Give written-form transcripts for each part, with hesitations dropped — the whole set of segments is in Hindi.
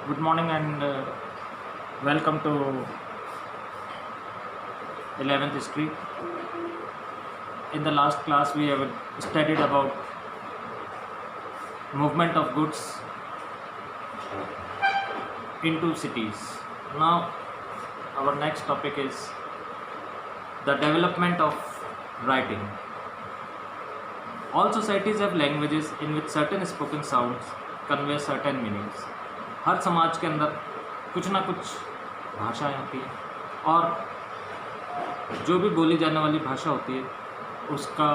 Good morning and welcome to 11th history. In the last class we have studied about movement of goods into cities. Now our next topic is the development of writing. All societies have languages in which certain spoken sounds convey certain meanings. हर समाज के अंदर कुछ ना कुछ भाषाएं होती हैं और जो भी बोली जाने वाली भाषा होती है उसका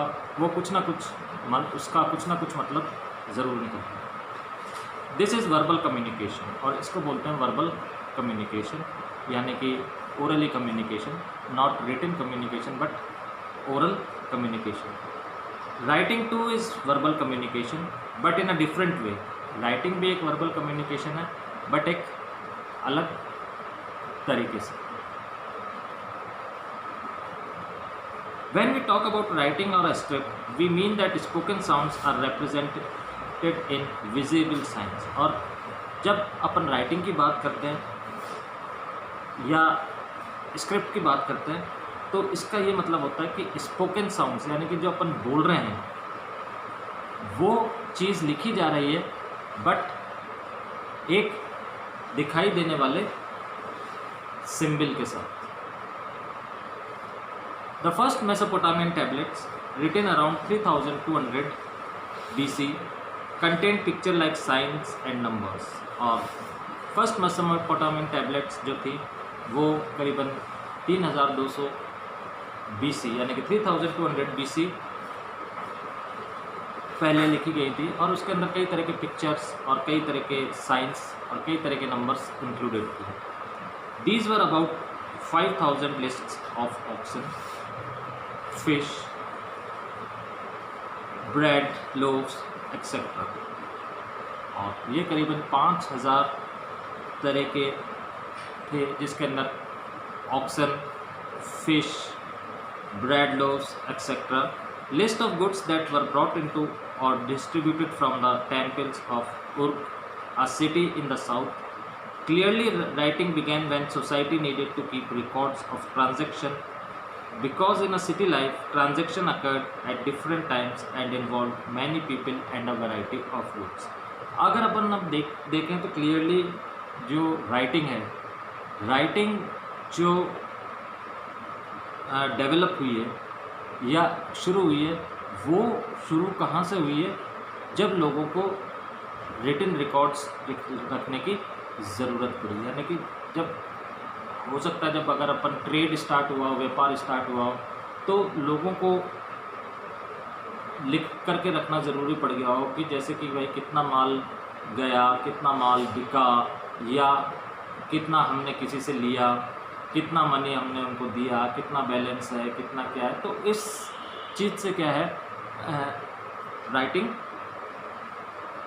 कुछ ना कुछ मतलब ज़रूर निकलता है। दिस इज़ वर्बल कम्युनिकेशन और इसको बोलते हैं वर्बल कम्युनिकेशन, यानी कि orally communication, not written communication but oral communication. Writing too is verbal communication but in a different way. Writing भी एक वर्बल कम्युनिकेशन है बट एक अलग तरीके से। When we talk about writing or a script, we mean that spoken sounds are represented in visible signs। और जब अपन राइटिंग की बात करते हैं या स्क्रिप्ट की बात करते हैं तो इसका ये मतलब होता है कि स्पोकन साउंड्स यानी कि जो अपन बोल रहे हैं वो चीज़ लिखी जा रही है बट एक दिखाई देने वाले सिंबल के साथ। The first Mesopotamian tablets, written around 3200 BC, contained picture-like signs and numbers। और फर्स्ट मेसोपोटामियन टैबलेट्स जो थी वो करीबन 3200 BC यानी कि 3200 BC पहले लिखी गई थी और उसके अंदर कई तरह के पिक्चर्स और कई तरह के साइंस और कई तरह के नंबर्स इंक्लूडेड थे। These were about 5000 lists of oxen, fish, bread, loaves, etc। और ये करीबन 5000 तरह के थे जिसके अंदर oxen, fish, bread, loaves, etc। List of goods that were brought into or distributed from the temples of Uruk, a city in the south। Clearly, writing began when society needed to keep records of transaction because in a city life, transaction occurred at different times and involved many people and a variety of goods। अगर अपन अब देखें तो क्लियरली जो राइटिंग है, राइटिंग जो डेवलप हुई है या शुरू हुई है वो शुरू कहाँ से हुई है, जब लोगों को रिटन रिकॉर्ड्स रखने की ज़रूरत पड़ी। यानी कि जब हो सकता है जब अगर अपन ट्रेड स्टार्ट हुआ, व्यापार स्टार्ट हुआ तो लोगों को लिख करके रखना ज़रूरी पड़ गया हो कि जैसे कि भाई कितना माल गया, कितना माल बिका या कितना हमने किसी से लिया, कितना मनी हमने उनको दिया, कितना बैलेंस है, कितना क्या है। तो इस चीज़ से क्या है राइटिंग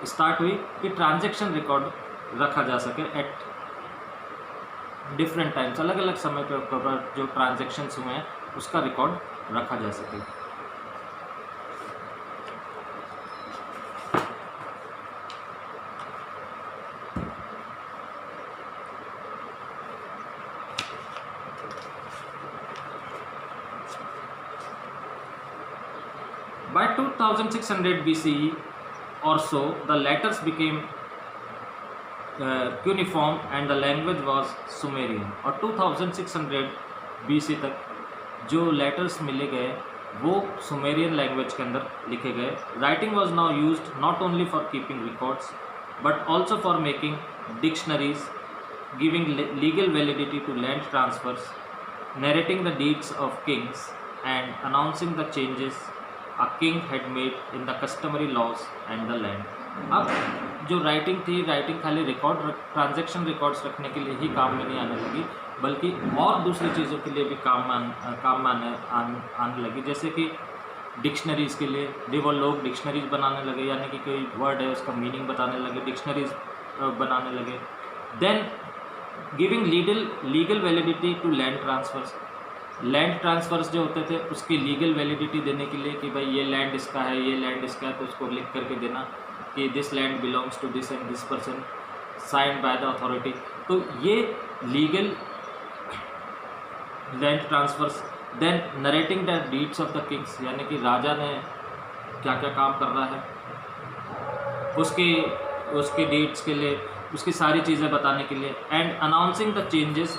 स्टार्ट हुई कि ट्रांजैक्शन रिकॉर्ड रखा जा सके एट डिफरेंट टाइम्स, अलग अलग समय पर जो ट्रांजैक्शंस हुए हैं उसका रिकॉर्ड रखा जा सके। By 2600 BCE or so, the letters became cuneiform and the language was Sumerian। और 2600 BC तक जो लेटर्स मिले गए वो सुमेरियन लैंग्वेज के अंदर लिखे गए। Writing was now used not only for keeping records but also for making dictionaries, giving legal validity to land transfers, narrating the deeds of kings and announcing the changes a king had made in the customary laws and the land। अब जो राइटिंग थी, राइटिंग खाली रिकॉर्ड ट्रांजैक्शन रिकॉर्ड्स रखने के लिए ही काम में नहीं आने लगी बल्कि और दूसरी चीज़ों के लिए भी काम में आने लगी। जैसे कि डिक्शनरीज़ के लिए वो लोग डिक्शनरीज बनाने लगे, यानी कि कोई वर्ड है उसका मीनिंग बताने लगे, डिक्शनरीज बनाने लगे। Then giving legal validity to land transfers. Land transfers जो होते थे उसकी लीगल वैलिडिटी देने के लिए कि भाई ये लैंड इसका है, ये लैंड इसका है, तो उसको लिख करके देना कि this land belongs to this and this person. Signed by the authority. तो ये legal land transfers. Then narrating the deeds of the kings, यानी कि राजा ने क्या क्या काम कर रहा है उसके डीड्स के लिए, उसकी सारी चीज़ें बताने के लिए। And announcing the changes